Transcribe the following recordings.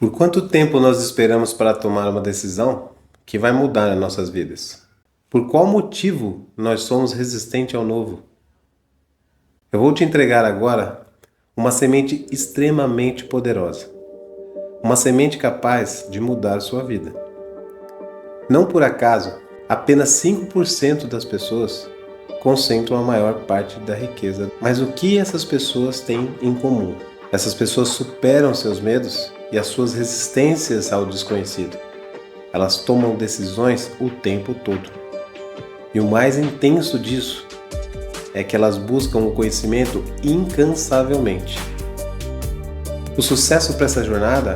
Por quanto tempo nós esperamos para tomar uma decisão que vai mudar as nossas vidas? Por qual motivo nós somos resistentes ao novo? Eu vou te entregar agora uma semente extremamente poderosa. Uma semente capaz de mudar a sua vida. Não por acaso, apenas 5% das pessoas concentram a maior parte da riqueza. Mas o que essas pessoas têm em comum? Essas pessoas superam seus medos e as suas resistências ao desconhecido. Elas tomam decisões o tempo todo. E o mais intenso disso é que elas buscam o conhecimento incansavelmente. O sucesso para essa jornada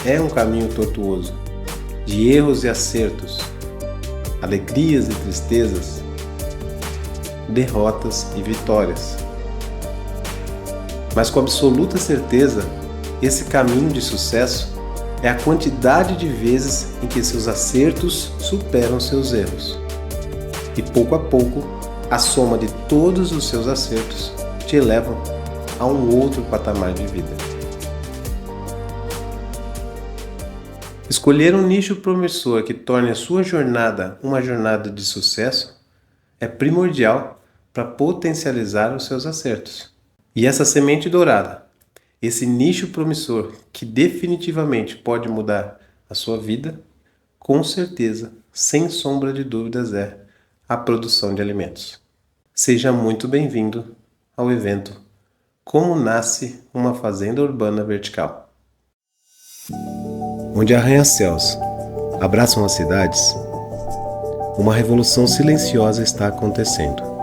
é um caminho tortuoso, de erros e acertos, alegrias e tristezas, derrotas e vitórias. Mas com absoluta certeza, esse caminho de sucesso é a quantidade de vezes em que seus acertos superam seus erros. E pouco a pouco, a soma de todos os seus acertos te elevam a um outro patamar de vida. Escolher um nicho promissor que torne a sua jornada uma jornada de sucesso é primordial para potencializar os seus acertos. E essa semente dourada, esse nicho promissor que definitivamente pode mudar a sua vida, com certeza, sem sombra de dúvidas, é a produção de alimentos. Seja muito bem-vindo ao evento Como Nasce uma Fazenda Urbana Vertical. Onde arranha-céus abraçam as cidades, uma revolução silenciosa está acontecendo.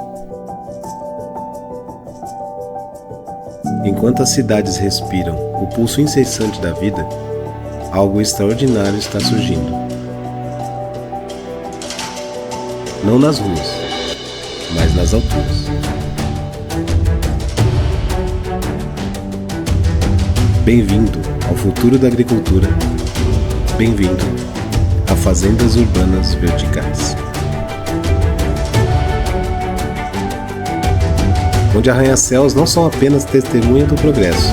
Enquanto as cidades respiram o pulso incessante da vida, algo extraordinário está surgindo. Não nas ruas, mas nas alturas. Bem-vindo ao futuro da agricultura. Bem-vindo a Fazendas Urbanas Verticais. Onde arranha-céus não são apenas testemunha do progresso,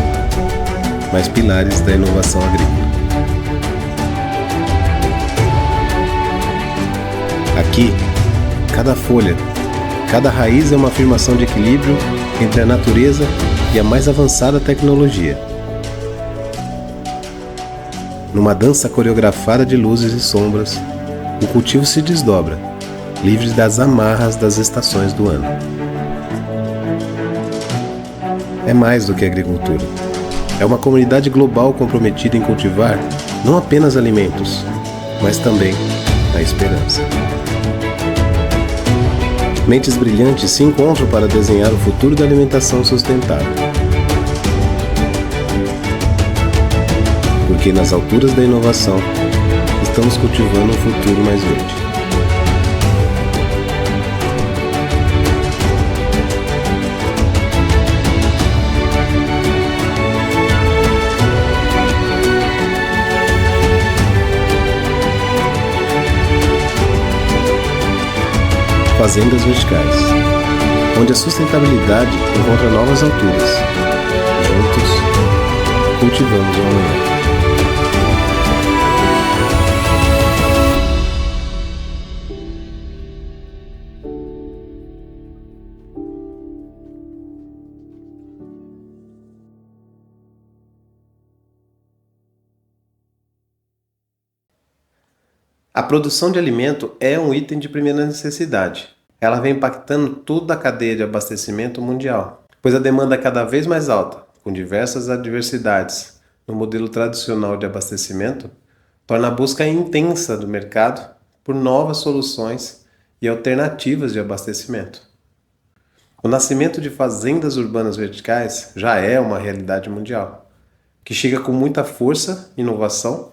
mas pilares da inovação agrícola. Aqui, cada folha, cada raiz é uma afirmação de equilíbrio entre a natureza e a mais avançada tecnologia. Numa dança coreografada de luzes e sombras, o cultivo se desdobra, livre das amarras das estações do ano. É mais do que agricultura. É uma comunidade global comprometida em cultivar não apenas alimentos, mas também a esperança. Mentes brilhantes se encontram para desenhar o futuro da alimentação sustentável. Porque nas alturas da inovação, estamos cultivando um futuro mais verde. Fazendas Verticais, onde a sustentabilidade encontra novas alturas. Juntos, cultivamos o amanhã. A produção de alimento é um item de primeira necessidade. Ela vem impactando toda a cadeia de abastecimento mundial, pois a demanda é cada vez mais alta, com diversas adversidades no modelo tradicional de abastecimento, torna a busca intensa do mercado por novas soluções e alternativas de abastecimento. O nascimento de fazendas urbanas verticais já é uma realidade mundial, que chega com muita força e inovação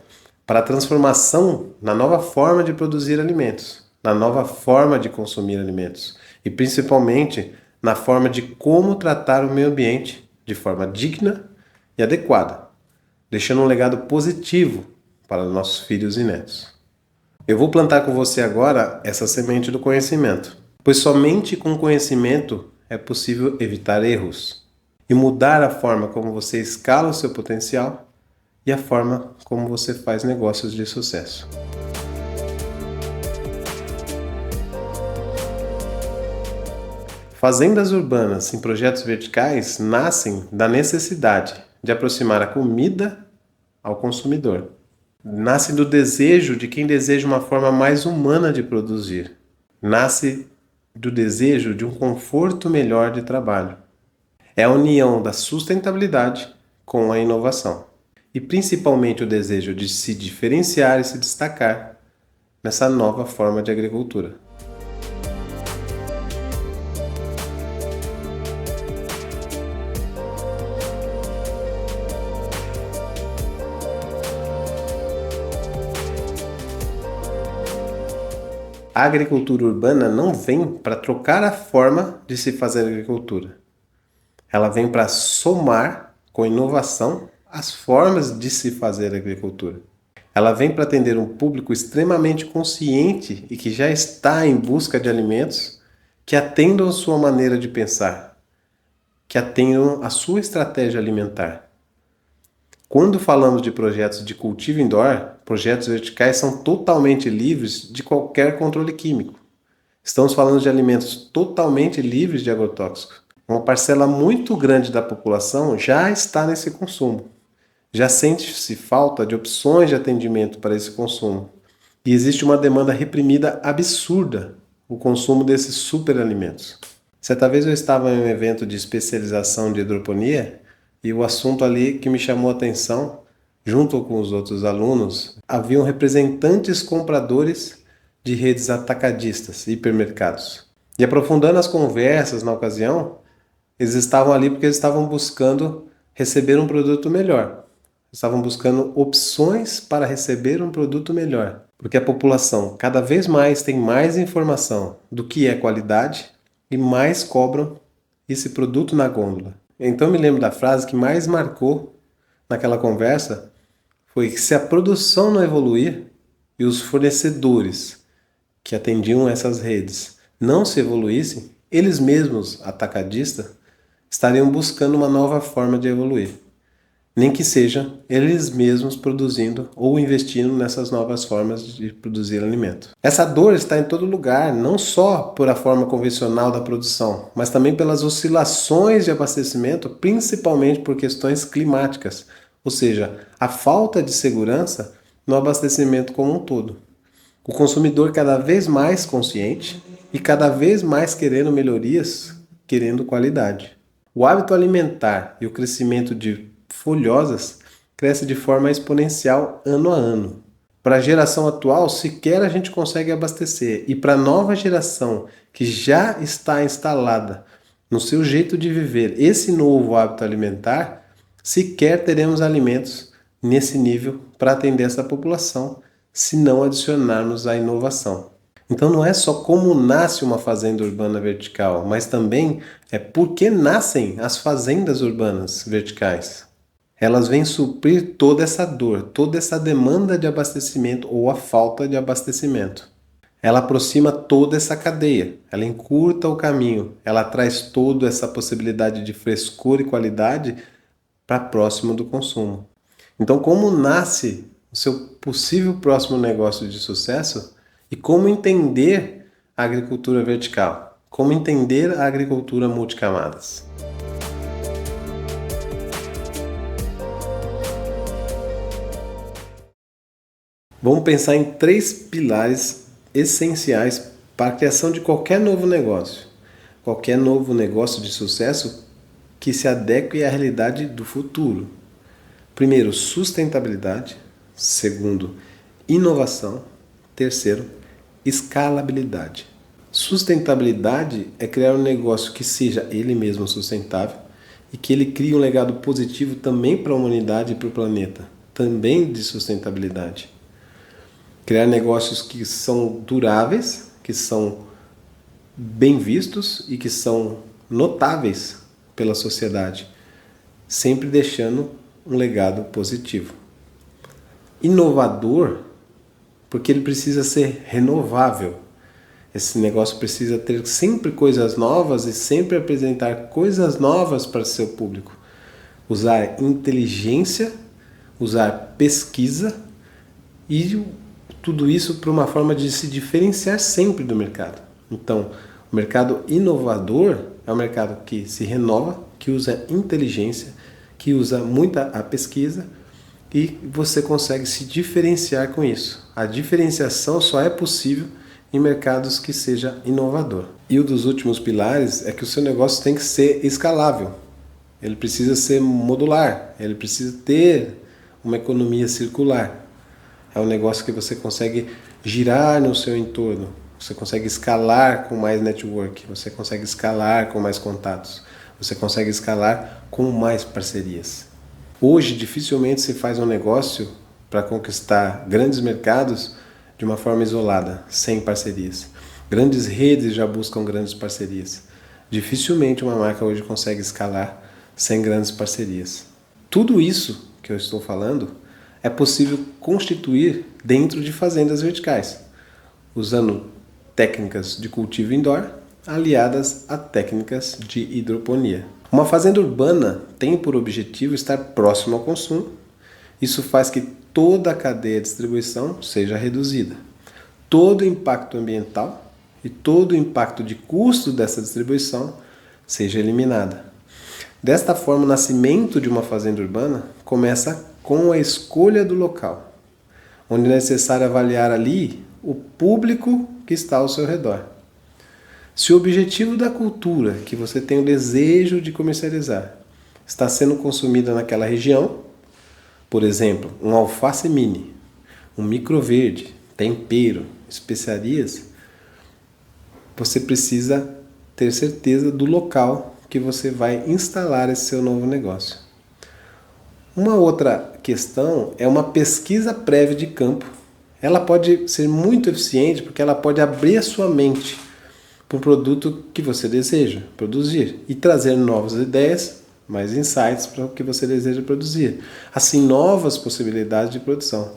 para a transformação na nova forma de produzir alimentos, na nova forma de consumir alimentos e principalmente na forma de como tratar o meio ambiente de forma digna e adequada, deixando um legado positivo para nossos filhos e netos. Eu vou plantar com você agora essa semente do conhecimento, pois somente com conhecimento é possível evitar erros e mudar a forma como você escala o seu potencial e a forma como você faz negócios de sucesso. Fazendas urbanas em projetos verticais nascem da necessidade de aproximar a comida ao consumidor. Nasce do desejo de quem deseja uma forma mais humana de produzir. Nasce do desejo de um conforto melhor de trabalho. É a união da sustentabilidade com a inovação. E principalmente o desejo de se diferenciar e se destacar nessa nova forma de agricultura. A agricultura urbana não vem para trocar a forma de se fazer agricultura. Ela vem para somar com inovação as formas de se fazer agricultura. Ela vem para atender um público extremamente consciente e que já está em busca de alimentos que atendam a sua maneira de pensar, que atendam a sua estratégia alimentar. Quando falamos de projetos de cultivo indoor, projetos verticais são totalmente livres de qualquer controle químico. Estamos falando de alimentos totalmente livres de agrotóxicos. Uma parcela muito grande da população já está nesse consumo. Já sente-se falta de opções de atendimento para esse consumo. E existe uma demanda reprimida absurda no consumo desses superalimentos. Certa vez eu estava em um evento de especialização de hidroponia e o assunto ali que me chamou a atenção, junto com os outros alunos, haviam representantes compradores de redes atacadistas, hipermercados. E aprofundando as conversas na ocasião, eles estavam ali porque eles estavam buscando receber um produto melhor. Estavam buscando opções para receber um produto melhor. Porque a população cada vez mais tem mais informação do que é qualidade e mais cobram esse produto na gôndola. Então eu me lembro da frase que mais marcou naquela conversa foi que se a produção não evoluir e os fornecedores que atendiam essas redes não se evoluíssem, eles mesmos, atacadistas, estariam buscando uma nova forma de evoluir. Nem que seja eles mesmos produzindo ou investindo nessas novas formas de produzir alimento. Essa dor está em todo lugar, não só por a forma convencional da produção, mas também pelas oscilações de abastecimento, principalmente por questões climáticas, ou seja, a falta de segurança no abastecimento como um todo. O consumidor cada vez mais consciente e cada vez mais querendo melhorias, querendo qualidade. O hábito alimentar e o crescimento de folhosas cresce de forma exponencial ano a ano. Para a geração atual, sequer a gente consegue abastecer. E para a nova geração, que já está instalada no seu jeito de viver esse novo hábito alimentar, sequer teremos alimentos nesse nível para atender essa população, se não adicionarmos a inovação. Então não é só como nasce uma fazenda urbana vertical, mas também é por que nascem as fazendas urbanas verticais. Elas vêm suprir toda essa dor, toda essa demanda de abastecimento ou a falta de abastecimento. Ela aproxima toda essa cadeia, ela encurta o caminho, ela traz toda essa possibilidade de frescor e qualidade para próximo do consumo. Então, como nasce o seu possível próximo negócio de sucesso e como entender a agricultura vertical, como entender a agricultura multicamadas. Vamos pensar em 3 pilares essenciais para a criação de qualquer novo negócio. Qualquer novo negócio de sucesso que se adeque à realidade do futuro. Primeiro, sustentabilidade. Segundo, inovação. Terceiro, escalabilidade. Sustentabilidade é criar um negócio que seja ele mesmo sustentável e que ele crie um legado positivo também para a humanidade e para o planeta. Também de sustentabilidade. Criar negócios que são duráveis, que são bem vistos e que são notáveis pela sociedade, sempre deixando um legado positivo. Inovador, porque ele precisa ser renovável. Esse negócio precisa ter sempre coisas novas e sempre apresentar coisas novas para seu público. Usar inteligência, usar pesquisa e tudo isso para uma forma de se diferenciar sempre do mercado. Então, o mercado inovador é um mercado que se renova, que usa inteligência, que usa muita a pesquisa e você consegue se diferenciar com isso. A diferenciação só é possível em mercados que seja inovador. E um dos últimos pilares é que o seu negócio tem que ser escalável. Ele precisa ser modular, ele precisa ter uma economia circular. É um negócio que você consegue girar no seu entorno, você consegue escalar com mais network, você consegue escalar com mais contatos, você consegue escalar com mais parcerias. Hoje, dificilmente se faz um negócio para conquistar grandes mercados de uma forma isolada, sem parcerias. Grandes redes já buscam grandes parcerias. Dificilmente uma marca hoje consegue escalar sem grandes parcerias. Tudo isso que eu estou falando é possível constituir dentro de fazendas verticais, usando técnicas de cultivo indoor aliadas a técnicas de hidroponia. Uma fazenda urbana tem por objetivo estar próximo ao consumo. Isso faz que toda a cadeia de distribuição seja reduzida. Todo o impacto ambiental e todo o impacto de custo dessa distribuição seja eliminada. Desta forma, o nascimento de uma fazenda urbana começa com a escolha do local, onde é necessário avaliar ali o público que está ao seu redor. Se o objetivo da cultura que você tem o desejo de comercializar está sendo consumida naquela região, por exemplo, um alface mini, um microverde, tempero, especiarias, você precisa ter certeza do local que você vai instalar esse seu novo negócio. Uma outra questão é uma pesquisa prévia de campo. Ela pode ser muito eficiente porque ela pode abrir a sua mente para o produto que você deseja produzir e trazer novas ideias, mais insights para o que você deseja produzir. Assim, novas possibilidades de produção.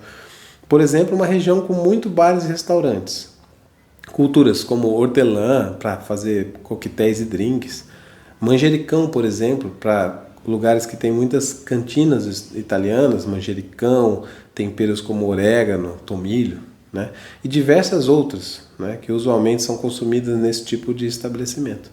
Por exemplo, uma região com muito bares e restaurantes. Culturas como hortelã para fazer coquetéis e drinks. Manjericão, por exemplo, para lugares que tem muitas cantinas italianas, manjericão, temperos como orégano, tomilho, né? E diversas outras, né, que usualmente são consumidas nesse tipo de estabelecimento.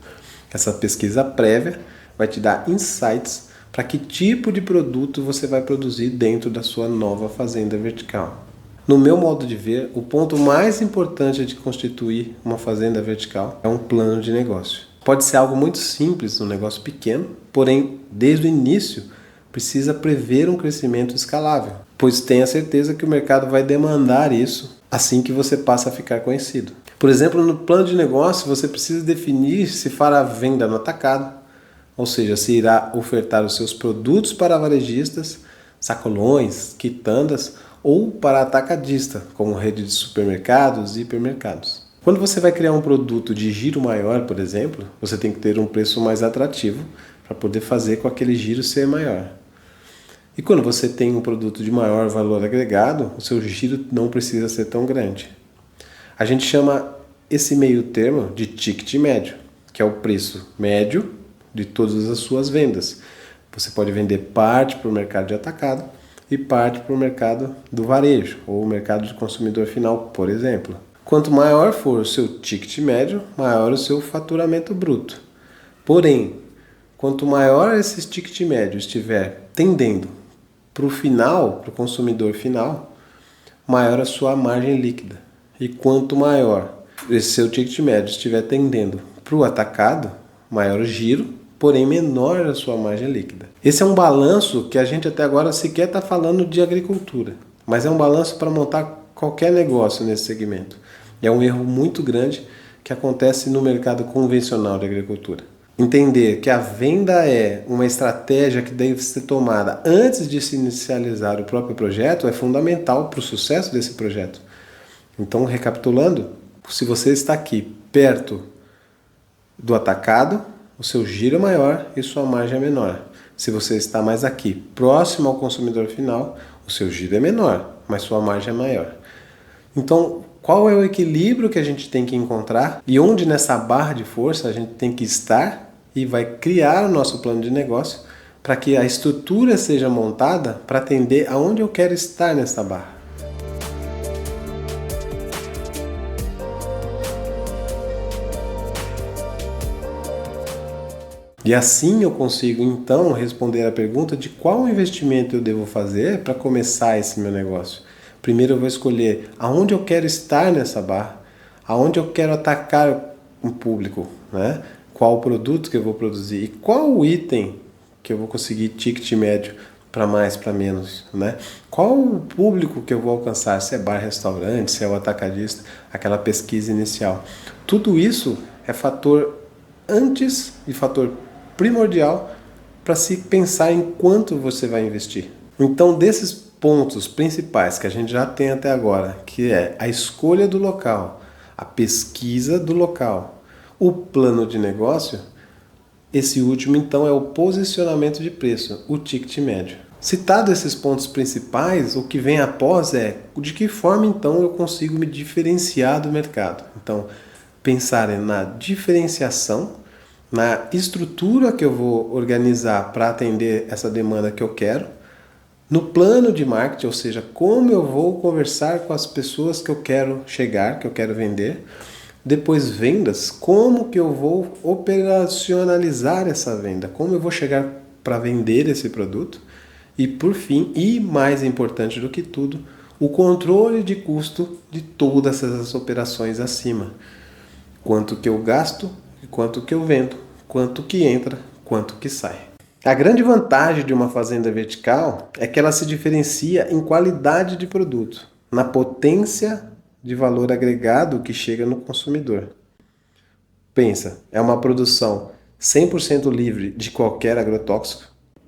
Essa pesquisa prévia vai te dar insights para que tipo de produto você vai produzir dentro da sua nova fazenda vertical. No meu modo de ver, o ponto mais importante de constituir uma fazenda vertical é um plano de negócio. Pode ser algo muito simples, um negócio pequeno, porém, desde o início, precisa prever um crescimento escalável, pois tenha certeza que o mercado vai demandar isso assim que você passa a ficar conhecido. Por exemplo, no plano de negócio, você precisa definir se fará venda no atacado, ou seja, se irá ofertar os seus produtos para varejistas, sacolões, quitandas, ou para atacadista, como rede de supermercados e hipermercados. Quando você vai criar um produto de giro maior, por exemplo, você tem que ter um preço mais atrativo para poder fazer com aquele giro ser maior. E quando você tem um produto de maior valor agregado, o seu giro não precisa ser tão grande. A gente chama esse meio termo de ticket médio, que é o preço médio de todas as suas vendas. Você pode vender parte para o mercado de atacado e parte para o mercado do varejo, ou o mercado de consumidor final, por exemplo. Quanto maior for o seu ticket médio, maior o seu faturamento bruto. Porém, quanto maior esse ticket médio estiver tendendo para o final, para o consumidor final, maior a sua margem líquida. E quanto maior esse seu ticket médio estiver tendendo para o atacado, maior o giro, porém menor a sua margem líquida. Esse é um balanço que a gente até agora sequer está falando de agricultura, mas é um balanço para montar qualquer negócio nesse segmento. E é um erro muito grande que acontece no mercado convencional de agricultura. Entender que a venda é uma estratégia que deve ser tomada antes de se inicializar o próprio projeto é fundamental para o sucesso desse projeto. Então, recapitulando, se você está aqui perto do atacado, o seu giro é maior e sua margem é menor. Se você está mais aqui, próximo ao consumidor final, o seu giro é menor, mas sua margem é maior. Então, qual é o equilíbrio que a gente tem que encontrar e onde nessa barra de força a gente tem que estar e vai criar o nosso plano de negócio para que a estrutura seja montada para atender aonde eu quero estar nessa barra. E assim eu consigo então responder a pergunta de qual investimento eu devo fazer para começar esse meu negócio. Primeiro eu vou escolher aonde eu quero estar nessa barra, aonde eu quero atacar um público, né? Qual o produto que eu vou produzir e qual o item que eu vou conseguir ticket médio para mais, para menos, né? Qual o público que eu vou alcançar, se é bar, restaurante, se é o atacadista, aquela pesquisa inicial. Tudo isso é fator antes e fator primordial para se pensar em quanto você vai investir. Então, desses pontos principais que a gente já tem até agora, que é a escolha do local, a pesquisa do local, o plano de negócio, esse último então é o posicionamento de preço, o ticket médio. Citado esses pontos principais, o que vem após é de que forma então eu consigo me diferenciar do mercado. Então, pensar na diferenciação, na estrutura que eu vou organizar para atender essa demanda que eu quero, no plano de marketing, ou seja, como eu vou conversar com as pessoas que eu quero chegar, que eu quero vender. Depois, vendas, como que eu vou operacionalizar essa venda, como eu vou chegar para vender esse produto. E por fim, e mais importante do que tudo, o controle de custo de todas essas operações acima. Quanto que eu gasto e quanto que eu vendo, quanto que entra, quanto que sai. A grande vantagem de uma fazenda vertical é que ela se diferencia em qualidade de produto, na potência de valor agregado que chega no consumidor. Pensa, é uma produção 100% livre de qualquer agrotóxico.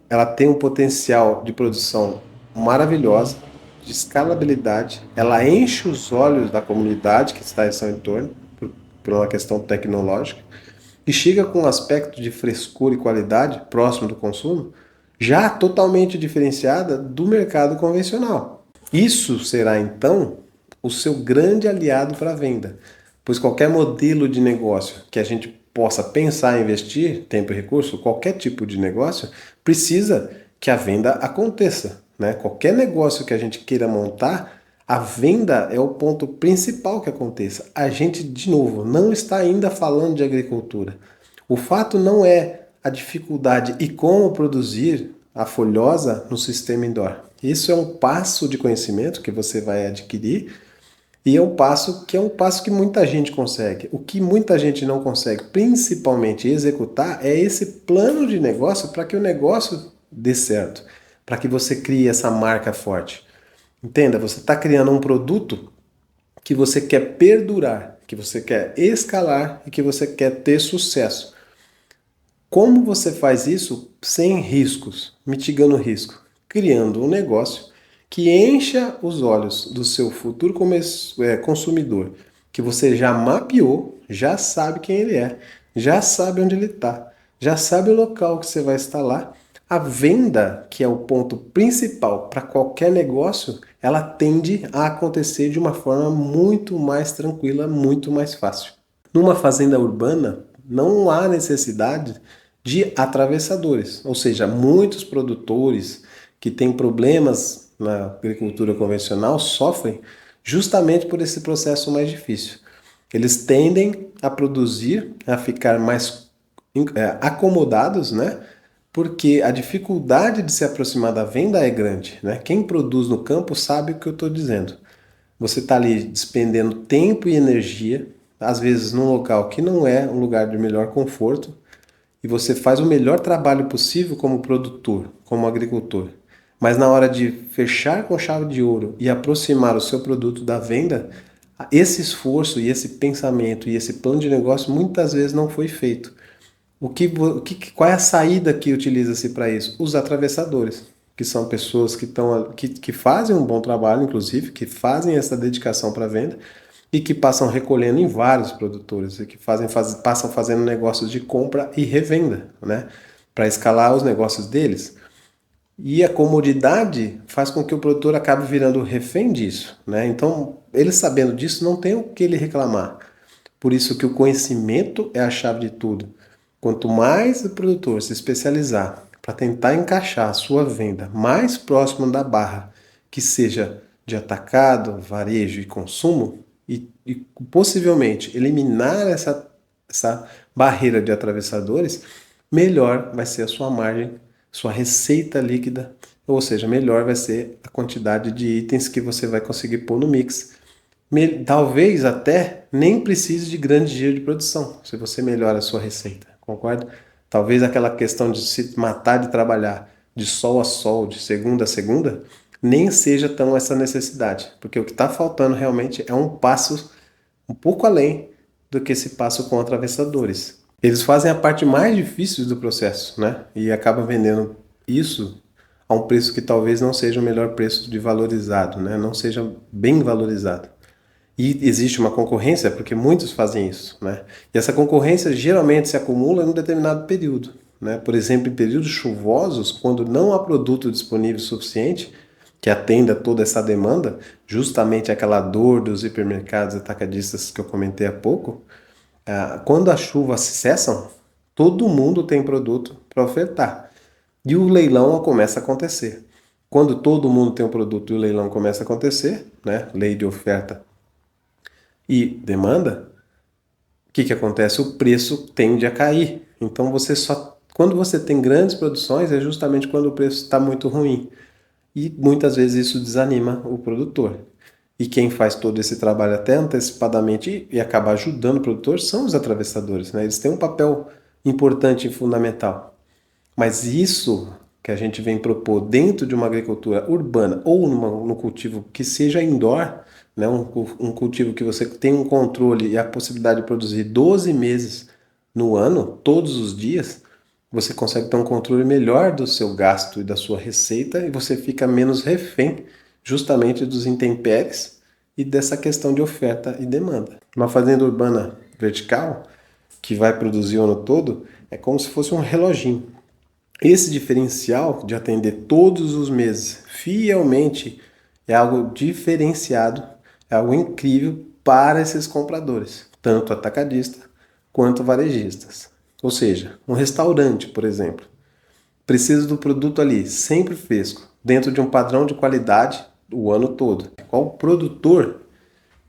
Ela tem um potencial de produção maravilhosa, de escalabilidade. Ela enche os olhos da comunidade que está em seu entorno, por uma questão tecnológica, e chega com um aspecto de frescura e qualidade próximo do consumo, já totalmente diferenciada do mercado convencional. Isso será então o seu grande aliado para a venda, pois qualquer modelo de negócio que a gente possa pensar em investir, tempo e recurso, qualquer tipo de negócio, precisa que a venda aconteça, né? Qualquer negócio que a gente queira montar, a venda é o ponto principal que aconteça. A gente, de novo, não está ainda falando de agricultura. O fato não é a dificuldade e como produzir a folhosa no sistema indoor. Isso é um passo de conhecimento que você vai adquirir e é um passo que muita gente consegue. O que muita gente não consegue, principalmente executar, é esse plano de negócio para que o negócio dê certo, para que você crie essa marca forte. Entenda, você está criando um produto que você quer perdurar, que você quer escalar e que você quer ter sucesso. Como você faz isso sem riscos, mitigando risco? Criando um negócio que encha os olhos do seu futuro consumidor, que você já mapeou, já sabe quem ele é, já sabe onde ele está, já sabe o local que você vai instalar. A venda, que é o ponto principal para qualquer negócio, ela tende a acontecer de uma forma muito mais tranquila, muito mais fácil. Numa fazenda urbana, não há necessidade de atravessadores, ou seja, muitos produtores que têm problemas na agricultura convencional sofrem justamente por esse processo mais difícil. Eles tendem a produzir, a ficar mais acomodados, né? Porque a dificuldade de se aproximar da venda é grande, né? Quem produz no campo sabe o que eu estou dizendo. Você está ali despendendo tempo e energia, às vezes num local que não é um lugar de melhor conforto, e você faz o melhor trabalho possível como produtor, como agricultor. Mas na hora de fechar com chave de ouro e aproximar o seu produto da venda, esse esforço e esse pensamento e esse plano de negócio muitas vezes não foi feito. Qual é a saída que utiliza-se para isso? Os atravessadores, que são pessoas que fazem um bom trabalho, inclusive, que fazem essa dedicação para a venda e que passam recolhendo em vários produtores e que passam fazendo negócios de compra e revenda, né? Para escalar os negócios deles. E a comodidade faz com que o produtor acabe virando refém disso, né? Então, ele sabendo disso, não tem o que ele reclamar. Por isso que o conhecimento é a chave de tudo. Quanto mais o produtor se especializar, para tentar encaixar a sua venda mais próxima da barra, que seja de atacado, varejo e consumo, e possivelmente eliminar essa barreira de atravessadores, melhor vai ser a sua margem, sua receita líquida, ou seja, melhor vai ser a quantidade de itens que você vai conseguir pôr no mix. Talvez até nem precise de grande giro de produção, se você melhora a sua receita, concorda? Talvez aquela questão de se matar de trabalhar de sol a sol, de segunda a segunda, nem seja tão essa necessidade, porque o que está faltando realmente é um passo um pouco além do que esse passo com atravessadores. Eles fazem a parte mais difícil do processo, né? E acabam vendendo isso a um preço que talvez não seja o melhor preço de valorizado, né? Não seja bem valorizado. E existe uma concorrência porque muitos fazem isso, né? E essa concorrência geralmente se acumula em um determinado período, né? Por exemplo, em períodos chuvosos, quando não há produto disponível suficiente que atenda toda essa demanda, justamente aquela dor dos hipermercados atacadistas que eu comentei há pouco, quando as chuvas cessam, todo mundo tem produto para ofertar. E o leilão começa a acontecer. Quando todo mundo tem um produto e o leilão começa a acontecer, né? Lei de oferta e demanda, o que acontece? O preço tende a cair. Então quando você tem grandes produções, é justamente quando o preço está muito ruim. E muitas vezes isso desanima o produtor. E quem faz todo esse trabalho até antecipadamente e acaba ajudando o produtor são os atravessadores, né? Eles têm um papel importante e fundamental. Mas isso que a gente vem propor dentro de uma agricultura urbana ou no cultivo que seja indoor, né? Um cultivo que você tem um controle e a possibilidade de produzir 12 meses no ano, todos os dias, você consegue ter um controle melhor do seu gasto e da sua receita e você fica menos refém justamente dos intempéries e dessa questão de oferta e demanda. Uma fazenda urbana vertical que vai produzir o ano todo é como se fosse um reloginho. Esse diferencial de atender todos os meses fielmente é algo diferenciado, é algo incrível para esses compradores, tanto atacadista quanto varejistas. Ou seja, um restaurante, por exemplo, precisa do produto ali sempre fresco, dentro de um padrão de qualidade o ano todo. Qual produtor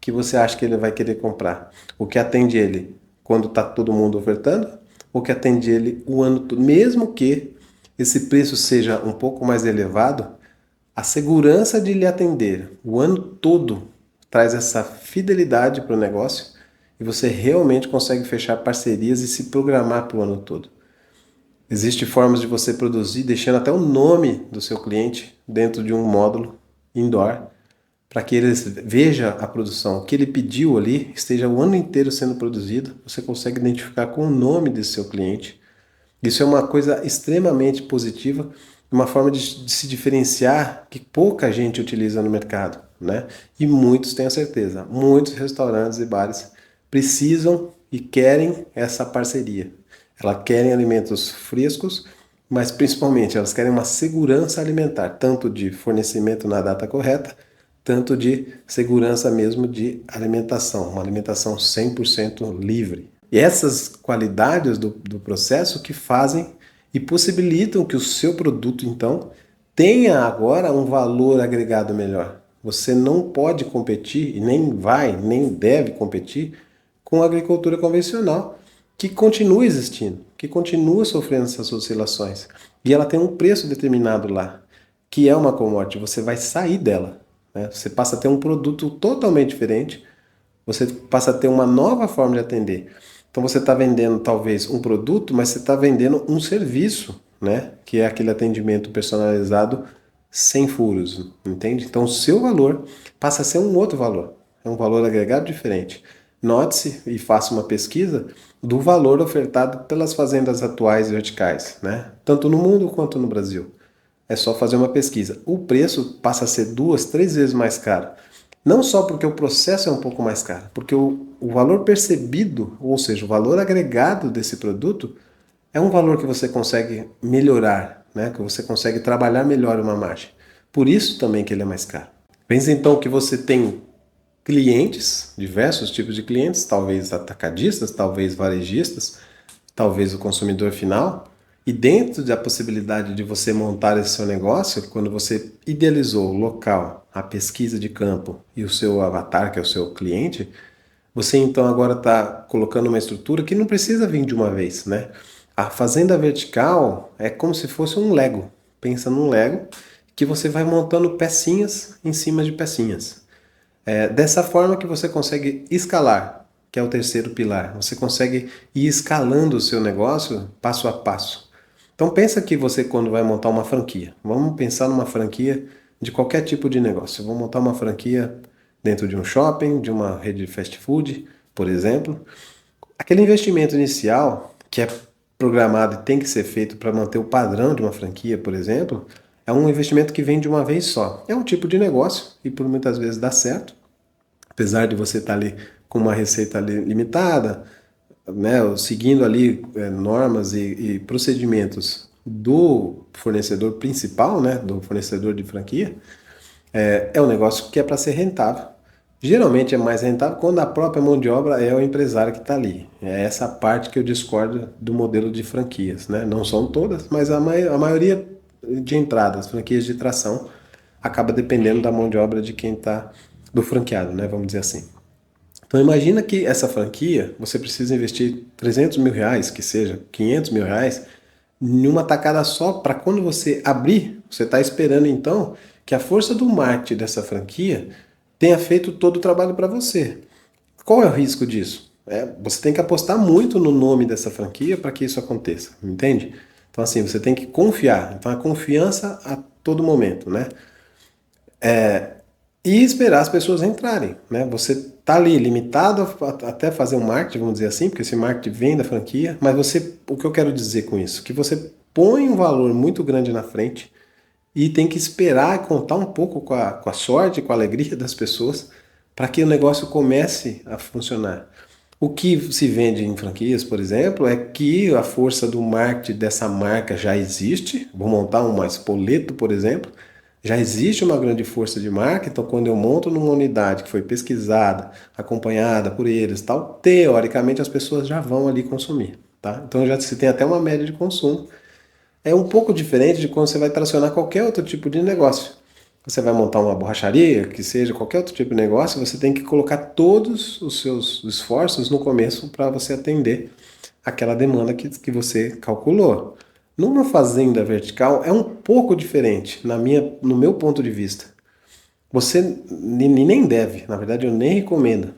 que você acha que ele vai querer comprar? O que atende ele quando está todo mundo ofertando? Ou que atende ele o ano todo? Mesmo que esse preço seja um pouco mais elevado, a segurança de lhe atender o ano todo traz essa fidelidade para o negócio e você realmente consegue fechar parcerias e se programar para o ano todo. Existem formas de você produzir deixando até o nome do seu cliente dentro de um módulo indoor para que ele veja a produção, o que ele pediu ali, esteja o ano inteiro sendo produzido, você consegue identificar com o nome desse seu cliente. Isso é uma coisa extremamente positiva, uma forma de se diferenciar que pouca gente utiliza no mercado, né? E muitos, tenho certeza, muitos restaurantes e bares precisam e querem essa parceria. Elas querem alimentos frescos, mas principalmente elas querem uma segurança alimentar, tanto de fornecimento na data correta, tanto de segurança mesmo de alimentação, uma alimentação 100% livre. E essas qualidades do processo que fazem e possibilitam que o seu produto, então, tenha agora um valor agregado melhor. Você não pode competir, e nem vai, nem deve competir, com a agricultura convencional, que continua existindo, que continua sofrendo essas oscilações. E ela tem um preço determinado lá, que é uma commodity, você vai sair dela, né? Você passa a ter um produto totalmente diferente, você passa a ter uma nova forma de atender. Então você está vendendo talvez um produto, mas você está vendendo um serviço, né? Que é aquele atendimento personalizado sem furos, entende? Então o seu valor passa a ser um outro valor, é um valor agregado diferente. Note-se e faça uma pesquisa do valor ofertado pelas fazendas atuais verticais, né? Tanto no mundo quanto no Brasil. É só fazer uma pesquisa. O preço passa a ser 2, 3 vezes mais caro. Não só porque o processo é um pouco mais caro, porque o valor percebido, ou seja, o valor agregado desse produto, é um valor que você consegue melhorar, né? Que você consegue trabalhar melhor uma margem. Por isso também que ele é mais caro. Pensa então que você tem clientes, diversos tipos de clientes, talvez atacadistas, talvez varejistas, talvez o consumidor final, E dentro da possibilidade de você montar esse seu negócio, quando você idealizou o local, a pesquisa de campo e o seu avatar, que é o seu cliente, você então agora está colocando uma estrutura que não precisa vir de uma vez, né? A fazenda vertical é como se fosse um Lego. Pensa num Lego que você vai montando pecinhas em cima de pecinhas. É dessa forma que você consegue escalar, que é o terceiro pilar. Você consegue ir escalando o seu negócio passo a passo. Então pensa que você quando vai montar uma franquia, vamos pensar numa franquia de qualquer tipo de negócio. Eu vou montar uma franquia dentro de um shopping, de uma rede de fast food, por exemplo. Aquele investimento inicial que é programado e tem que ser feito para manter o padrão de uma franquia, por exemplo, é um investimento que vem de uma vez só. É um tipo de negócio e por muitas vezes dá certo, apesar de você estar ali com uma receita limitada, né, seguindo ali normas e procedimentos do fornecedor principal, né, do fornecedor de franquia, é um negócio que é para ser rentável. Geralmente é mais rentável quando a própria mão de obra é o empresário que está ali. É essa parte que eu discordo do modelo de franquias, né? Não são todas, mas a maioria de entradas, franquias de tração, acaba dependendo da mão de obra de quem está, do franqueado, né? Vamos dizer assim. Então imagina que essa franquia, você precisa investir 300 mil reais, que seja 500 mil reais, em uma tacada só, para quando você abrir, você está esperando então que a força do marketing dessa franquia tenha feito todo o trabalho para você. Qual é o risco disso? Você tem que apostar muito no nome dessa franquia para que isso aconteça, entende? Então assim, você tem que confiar. Então a confiança a todo momento, né? E esperar as pessoas entrarem, né? Você tá ali limitado até fazer um marketing, vamos dizer assim, porque esse marketing vem da franquia, mas você, o que eu quero dizer com isso? Que você põe um valor muito grande na frente e tem que esperar e contar um pouco com a sorte, com a alegria das pessoas para que o negócio comece a funcionar. O que se vende em franquias, por exemplo, é que a força do marketing dessa marca já existe. Vou montar uma Spoleto, por exemplo. Já existe uma grande força de marca, então quando eu monto numa unidade que foi pesquisada, acompanhada por eles, tal, teoricamente as pessoas já vão ali consumir, tá? Então já se tem até uma média de consumo. É um pouco diferente de quando você vai tracionar qualquer outro tipo de negócio. Você vai montar uma borracharia, que seja qualquer outro tipo de negócio, você tem que colocar todos os seus esforços no começo para você atender aquela demanda que você calculou. Numa fazenda vertical é um pouco diferente, no meu ponto de vista. Você nem deve, na verdade eu nem recomendo.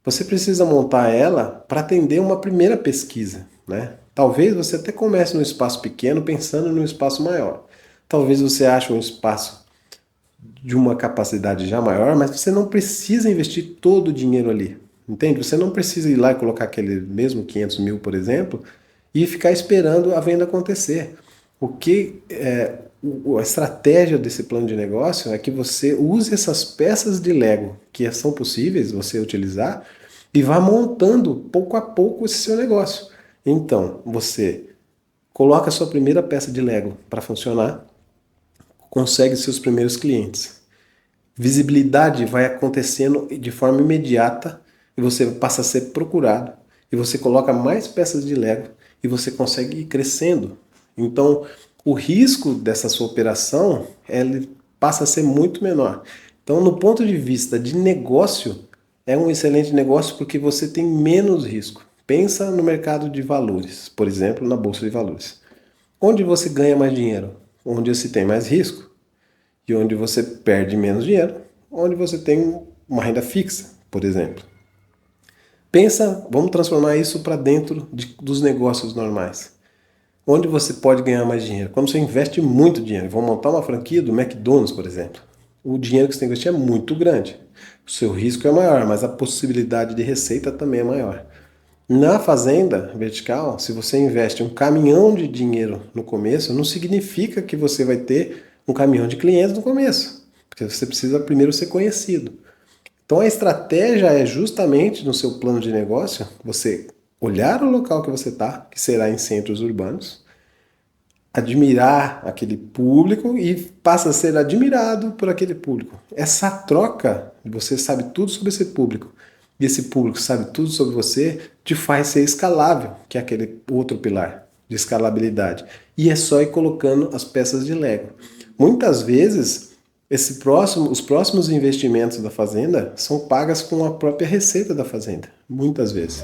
Você precisa montar ela para atender uma primeira pesquisa, né? Talvez você até comece num espaço pequeno pensando num espaço maior. Talvez você ache um espaço de uma capacidade já maior, mas você não precisa investir todo o dinheiro ali, entende? Você não precisa ir lá e colocar aquele mesmo 500 mil, por exemplo, e ficar esperando a venda acontecer. A estratégia desse plano de negócio é que você use essas peças de Lego que são possíveis você utilizar e vá montando pouco a pouco esse seu negócio. Então, você coloca a sua primeira peça de Lego para funcionar, consegue seus primeiros clientes. Visibilidade vai acontecendo de forma imediata e você passa a ser procurado. E você coloca mais peças de Lego e você consegue ir crescendo. Então, o risco dessa sua operação ele passa a ser muito menor. Então, no ponto de vista de negócio, é um excelente negócio porque você tem menos risco. Pensa no mercado de valores, por exemplo, na bolsa de valores. Onde você ganha mais dinheiro? Onde você tem mais risco e onde você perde menos dinheiro, onde você tem uma renda fixa, por exemplo. Pensa, vamos transformar isso para dentro dos negócios normais. Onde você pode ganhar mais dinheiro? Quando você investe muito dinheiro. Vamos montar uma franquia do McDonald's, por exemplo. O dinheiro que você tem que investir é muito grande. O seu risco é maior, mas a possibilidade de receita também é maior. Na fazenda vertical, se você investe um caminhão de dinheiro no começo, não significa que você vai ter um caminhão de clientes no começo, porque você precisa primeiro ser conhecido. Então a estratégia é justamente no seu plano de negócio, você olhar o local que você está, que será em centros urbanos, admirar aquele público e passa a ser admirado por aquele público. Essa troca, você sabe tudo sobre esse público, e esse público sabe tudo sobre você, te faz ser escalável, que é aquele outro pilar. de escalabilidade. E é só ir colocando as peças de Lego. Muitas vezes, os próximos investimentos da fazenda são pagas com a própria receita da fazenda. Muitas vezes.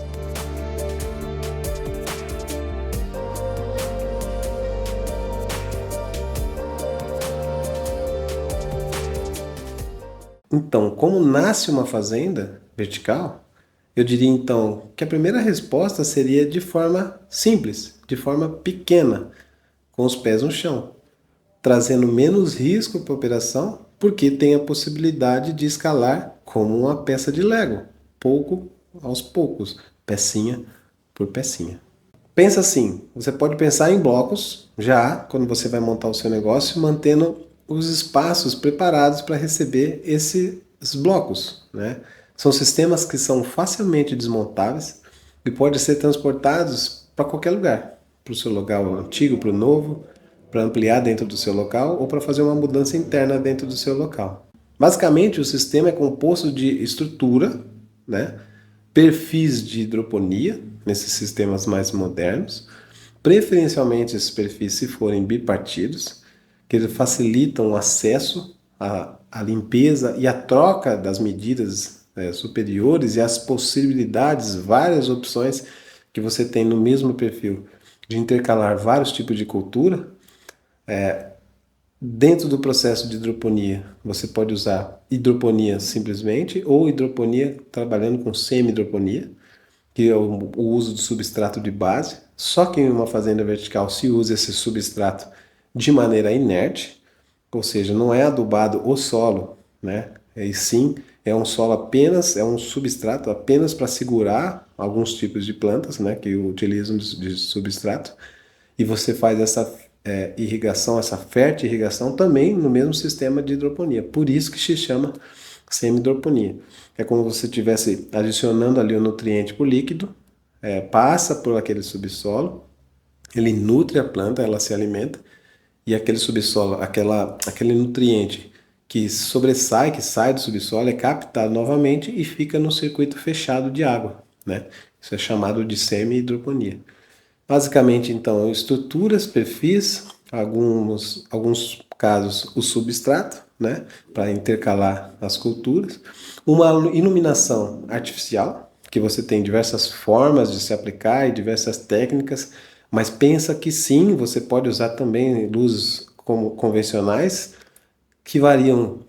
Então, como nasce uma fazenda vertical, eu diria então que a primeira resposta seria de forma simples, de forma pequena, com os pés no chão, trazendo menos risco para a operação, porque tem a possibilidade de escalar como uma peça de Lego, pouco aos poucos, pecinha por pecinha. Pensa assim, você pode pensar em blocos já quando você vai montar o seu negócio, mantendo os espaços preparados para receber esses blocos, né? São sistemas que são facilmente desmontáveis e podem ser transportados para qualquer lugar, para o seu local antigo, para o novo, para ampliar dentro do seu local ou para fazer uma mudança interna dentro do seu local. Basicamente, o sistema é composto de estrutura, né? Perfis de hidroponia, nesses sistemas mais modernos, preferencialmente esses perfis se forem bipartidos, que facilitam o acesso à limpeza e a troca das medidas superiores e as possibilidades, várias opções que você tem no mesmo perfil de intercalar vários tipos de cultura. Dentro do processo de hidroponia, você pode usar hidroponia simplesmente ou hidroponia trabalhando com semi-hidroponia, que é o uso do substrato de base. Só que em uma fazenda vertical se usa esse substrato de maneira inerte, ou seja, não é adubado o solo, né? E sim, é um solo apenas, é um substrato apenas para segurar alguns tipos de plantas, né, que utilizam de substrato. E você faz essa irrigação, essa fértil irrigação também no mesmo sistema de hidroponia. Por isso que se chama semi-hidroponia. É como se você estivesse adicionando ali o nutriente para o líquido, passa por aquele subsolo, ele nutre a planta, ela se alimenta, e aquele subsolo, aquele nutriente que sobressai, que sai do subsolo, é captado novamente e fica no circuito fechado de água, né? Isso é chamado de semi-hidroponia. Basicamente, então, estruturas, perfis, alguns casos o substrato, né, para intercalar as culturas, uma iluminação artificial, que você tem diversas formas de se aplicar e diversas técnicas, mas pensa que sim, você pode usar também luzes como convencionais, que variam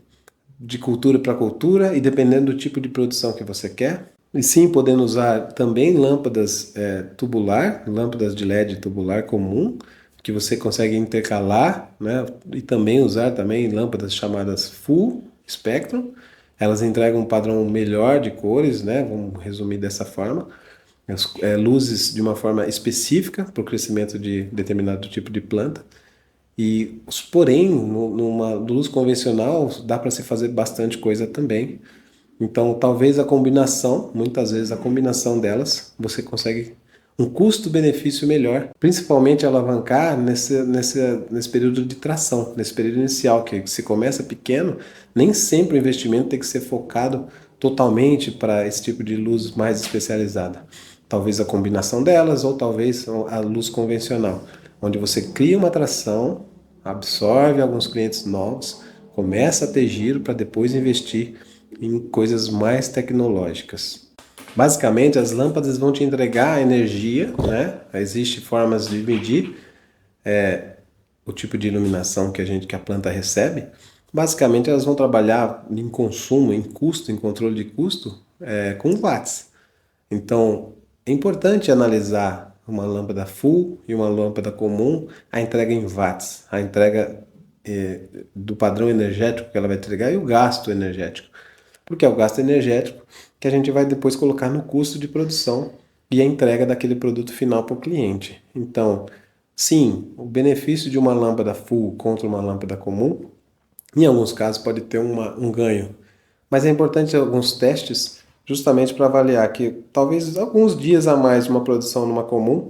de cultura para cultura e dependendo do tipo de produção que você quer. E sim, podendo usar também lâmpadas tubular, lâmpadas de LED tubular comum, que você consegue intercalar, né? E também usar também lâmpadas chamadas Full Spectrum. Elas entregam um padrão melhor de cores, né? Vamos resumir dessa forma. Luzes de uma forma específica para o crescimento de determinado tipo de planta. Porém, numa luz convencional, dá para se fazer bastante coisa também. Então, talvez muitas vezes a combinação delas, você consegue um custo-benefício melhor, principalmente alavancar nesse período de tração, nesse período inicial, que se começa pequeno, nem sempre o investimento tem que ser focado totalmente para esse tipo de luz mais especializada. Talvez a combinação delas, ou talvez a luz convencional, onde você cria uma atração, absorve alguns clientes novos, começa a ter giro para depois investir em coisas mais tecnológicas. Basicamente, as lâmpadas vão te entregar energia, né? Existem formas de medir o tipo de iluminação que a planta recebe. Basicamente, elas vão trabalhar em consumo, em custo, em controle de custo, com watts. Então, é importante analisar uma lâmpada full e uma lâmpada comum, a entrega em watts, a entrega do padrão energético que ela vai entregar e o gasto energético. Porque é o gasto energético que a gente vai depois colocar no custo de produção e a entrega daquele produto final para o cliente. Então, sim, o benefício de uma lâmpada full contra uma lâmpada comum, em alguns casos pode ter um ganho. Mas é importante alguns testes justamente para avaliar que talvez alguns dias a mais de uma produção numa comum,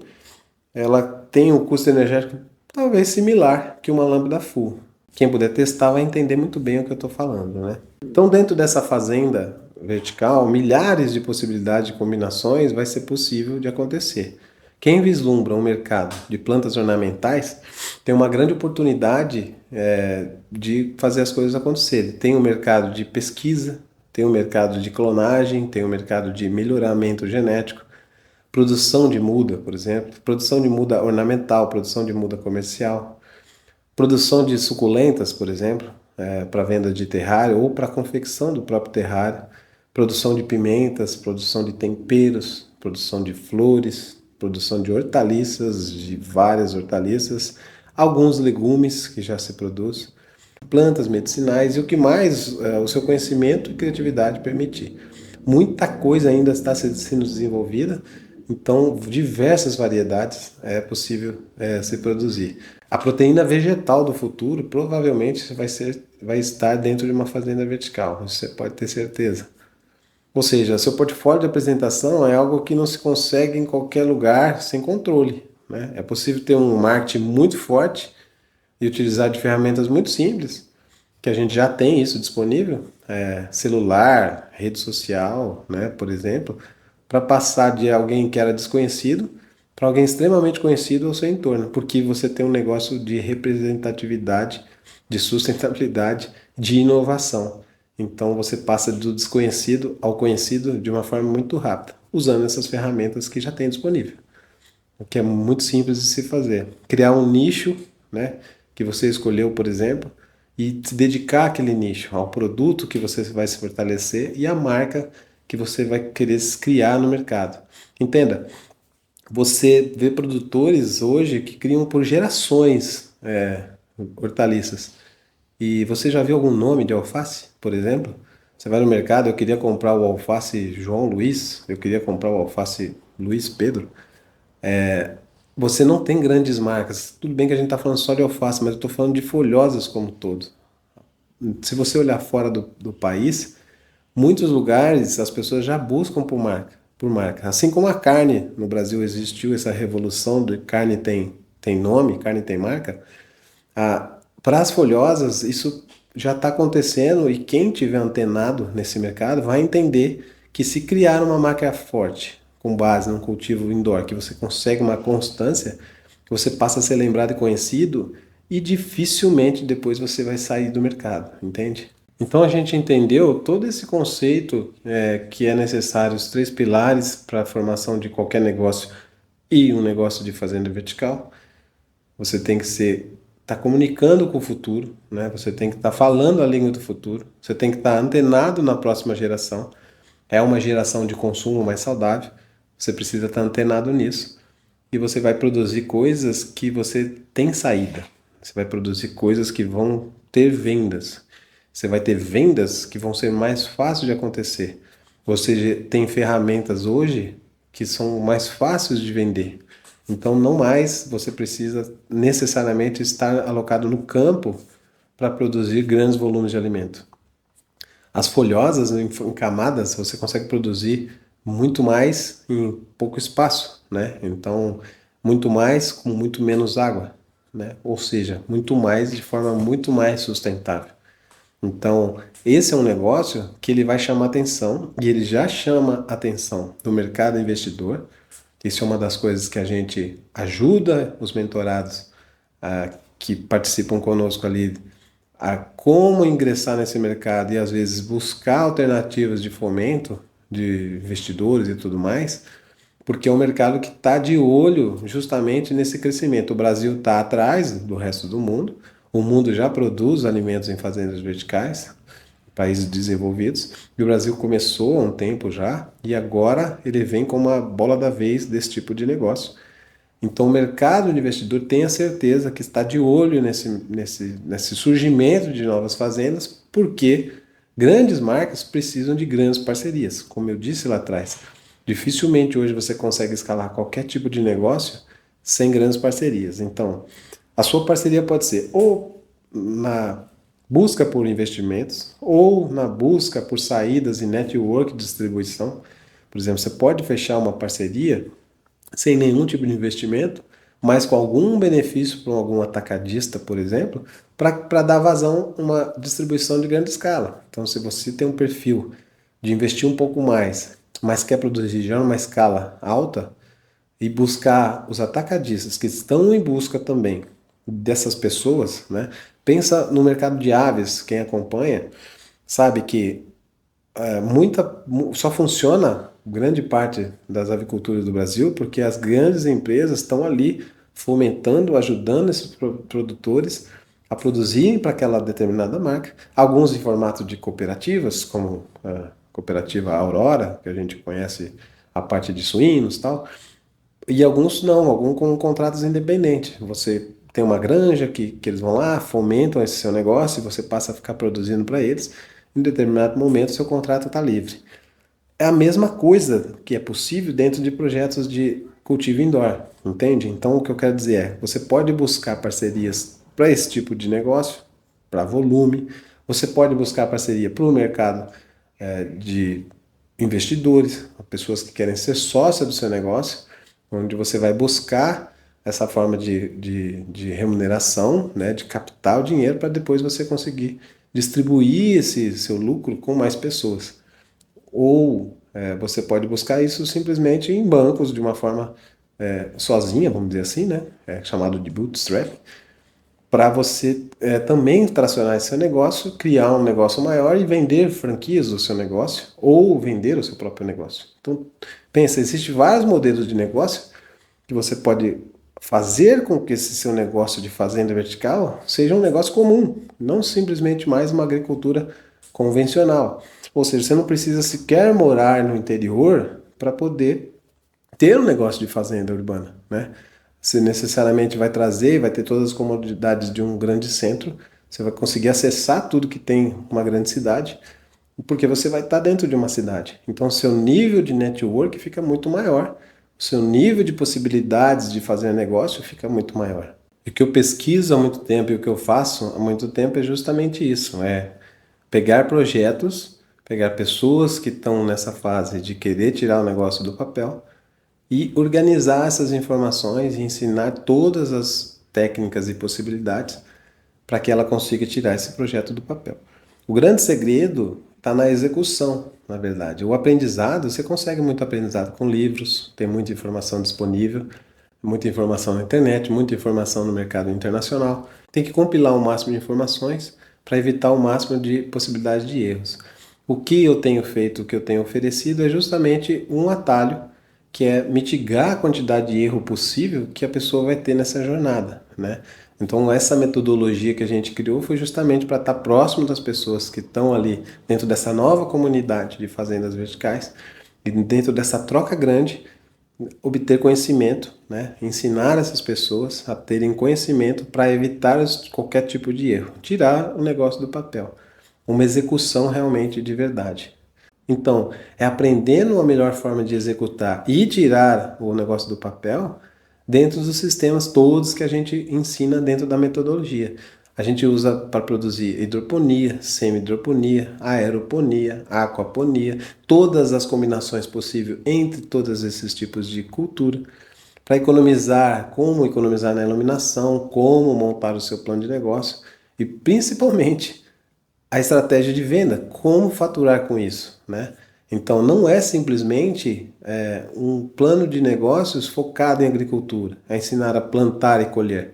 ela tem um custo energético talvez similar que uma lâmpada full. Quem puder testar vai entender muito bem o que eu estou falando, né? Então, dentro dessa fazenda vertical, milhares de possibilidades de combinações vai ser possível de acontecer. Quem vislumbra um mercado de plantas ornamentais tem uma grande oportunidade de fazer as coisas acontecerem. Tem o mercado de pesquisa, tem o mercado de clonagem, tem o mercado de melhoramento genético, produção de muda, por exemplo, produção de muda ornamental, produção de muda comercial, produção de suculentas, por exemplo, para venda de terrário ou para confecção do próprio terrário, produção de pimentas, produção de temperos, produção de flores, produção de hortaliças, de várias hortaliças, alguns legumes que já se produz, plantas medicinais e o que mais o seu conhecimento e criatividade permitir. Muita coisa ainda está sendo desenvolvida, então diversas variedades é possível se produzir. A proteína vegetal do futuro provavelmente vai estar dentro de uma fazenda vertical, isso você pode ter certeza. Ou seja, seu portfólio de apresentação é algo que não se consegue em qualquer lugar sem controle, né? É possível ter um marketing muito forte e utilizar de ferramentas muito simples, que a gente já tem isso disponível, celular, rede social, né, por exemplo, para passar de alguém que era desconhecido para alguém extremamente conhecido ao seu entorno, porque você tem um negócio de representatividade, de sustentabilidade, de inovação. Então você passa do desconhecido ao conhecido de uma forma muito rápida, usando essas ferramentas que já tem disponível. O que é muito simples de se fazer. Criar um nicho, né, que você escolheu, por exemplo, e se dedicar àquele nicho, ao produto que você vai se fortalecer e à marca que você vai querer criar no mercado. Entenda, você vê produtores hoje que criam por gerações hortaliças. E você já viu algum nome de alface, por exemplo? Você vai no mercado, eu queria comprar o alface João Luiz, eu queria comprar o alface Luiz Pedro. Você não tem grandes marcas. Tudo bem que a gente está falando só de alface, mas eu estou falando de folhosas como um todo. Se você olhar fora do país, muitos lugares as pessoas já buscam por marca. Assim como a carne, no Brasil existiu essa revolução de carne tem nome, carne tem marca. Para as folhosas, isso já está acontecendo e quem tiver antenado nesse mercado vai entender que se criar uma marca forte, com base num cultivo indoor, que você consegue uma constância, você passa a ser lembrado e conhecido e dificilmente depois você vai sair do mercado, entende? Então a gente entendeu todo esse conceito que é necessário, os três pilares para a formação de qualquer negócio e um negócio de fazenda vertical. Você tem que estar comunicando com o futuro, né? Você tem que estar falando a língua do futuro. Você tem que estar antenado na próxima geração. É uma geração de consumo mais saudável. Você precisa estar antenado nisso. E você vai produzir coisas que você tem saída. Você vai produzir coisas que vão ter vendas. Você vai ter vendas que vão ser mais fáceis de acontecer. Você tem ferramentas hoje que são mais fáceis de vender. Então, não mais você precisa necessariamente estar alocado no campo para produzir grandes volumes de alimento. As folhosas, em camadas, você consegue produzir muito mais em pouco espaço, né? Então, muito mais com muito menos água, né? Ou seja, muito mais de forma muito mais sustentável. Então, esse é um negócio que ele vai chamar atenção e ele já chama atenção do mercado investidor. Isso é uma das coisas que a gente ajuda os mentorados que participam conosco ali a como ingressar nesse mercado e às vezes buscar alternativas de fomento de investidores e tudo mais, porque é um mercado que está de olho justamente nesse crescimento. O Brasil está atrás do resto do mundo, o mundo já produz alimentos em fazendas verticais, países desenvolvidos, e o Brasil começou há um tempo já, e agora ele vem com uma bola da vez desse tipo de negócio. Então o mercado de investidor tem a certeza que está de olho nesse surgimento de novas fazendas, porque grandes marcas precisam de grandes parcerias. Como eu disse lá atrás, dificilmente hoje você consegue escalar qualquer tipo de negócio sem grandes parcerias. Então, a sua parceria pode ser ou na busca por investimentos ou na busca por saídas e network de distribuição. Por exemplo, você pode fechar uma parceria sem nenhum tipo de investimento, mas com algum benefício para algum atacadista, por exemplo, para dar vazão a uma distribuição de grande escala. Então, se você tem um perfil de investir um pouco mais, mas quer produzir já numa escala alta, e buscar os atacadistas que estão em busca também dessas pessoas, né? Pensa no mercado de aves, quem acompanha sabe que só funciona grande parte das aviculturas do Brasil porque as grandes empresas estão ali fomentando, ajudando esses produtores a produzirem para aquela determinada marca, alguns em formato de cooperativas, como a cooperativa Aurora, que a gente conhece a parte de suínos e tal, e alguns não, alguns com contratos independentes. Você tem uma granja que eles vão lá, fomentam esse seu negócio e você passa a ficar produzindo para eles. Em determinado momento, seu contrato está livre. É a mesma coisa que é possível dentro de projetos de cultivo indoor, entende? Então, o que eu quero dizer é, você pode buscar parcerias para esse tipo de negócio, para volume, você pode buscar parceria para o mercado de investidores, pessoas que querem ser sócia do seu negócio, onde você vai buscar essa forma de remuneração, né, de captar o dinheiro para depois você conseguir distribuir esse seu lucro com mais pessoas. Ou você pode buscar isso simplesmente em bancos de uma forma sozinha, vamos dizer assim, né, chamado de bootstrap, para você também tracionar esse seu negócio, criar um negócio maior e vender franquias do seu negócio ou vender o seu próprio negócio. Então, pensa, existem vários modelos de negócio que você pode fazer com que esse seu negócio de fazenda vertical seja um negócio comum, não simplesmente mais uma agricultura convencional. Ou seja, você não precisa sequer morar no interior para poder ter um negócio de fazenda urbana, né? Você necessariamente vai trazer, vai ter todas as comodidades de um grande centro, você vai conseguir acessar tudo que tem uma grande cidade, porque você vai estar dentro de uma cidade. Então, seu nível de network fica muito maior, o seu nível de possibilidades de fazer negócio fica muito maior. E o que eu pesquiso há muito tempo e o que eu faço há muito tempo é justamente isso, é pegar projetos, pegar pessoas que estão nessa fase de querer tirar o negócio do papel e organizar essas informações e ensinar todas as técnicas e possibilidades para que ela consiga tirar esse projeto do papel. O grande segredo está na execução, na verdade. O aprendizado, você consegue muito aprendizado com livros, tem muita informação disponível, muita informação na internet, muita informação no mercado internacional. Tem que compilar o máximo de informações para evitar o máximo de possibilidade de erros. O que eu tenho feito, o que eu tenho oferecido é justamente um atalho que é mitigar a quantidade de erro possível que a pessoa vai ter nessa jornada, né? Então, essa metodologia que a gente criou foi justamente para estar próximo das pessoas que estão ali dentro dessa nova comunidade de fazendas verticais e dentro dessa troca grande, obter conhecimento, né? Ensinar essas pessoas a terem conhecimento para evitar qualquer tipo de erro, tirar o negócio do papel, uma execução realmente de verdade. Então, é aprendendo a melhor forma de executar e tirar o negócio do papel dentro dos sistemas todos que a gente ensina dentro da metodologia. A gente usa para produzir hidroponia, semi-hidroponia, aeroponia, aquaponia, todas as combinações possíveis entre todos esses tipos de cultura, para economizar, como economizar na iluminação, como montar o seu plano de negócio e principalmente a estratégia de venda, como faturar com isso, né? Então, não é simplesmente um plano de negócios focado em agricultura, a ensinar a plantar e colher.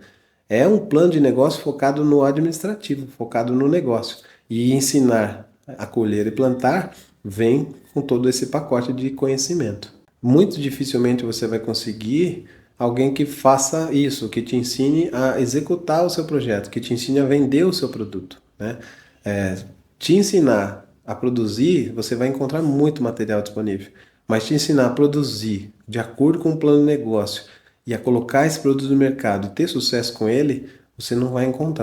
É um plano de negócio focado no administrativo, focado no negócio. E ensinar a colher e plantar vem com todo esse pacote de conhecimento. Muito dificilmente você vai conseguir alguém que faça isso, que te ensine a executar o seu projeto, que te ensine a vender o seu produto, né? Te ensinar a produzir, você vai encontrar muito material disponível. Mas te ensinar a produzir de acordo com o plano de negócio e a colocar esse produto no mercado e ter sucesso com ele, você não vai encontrar.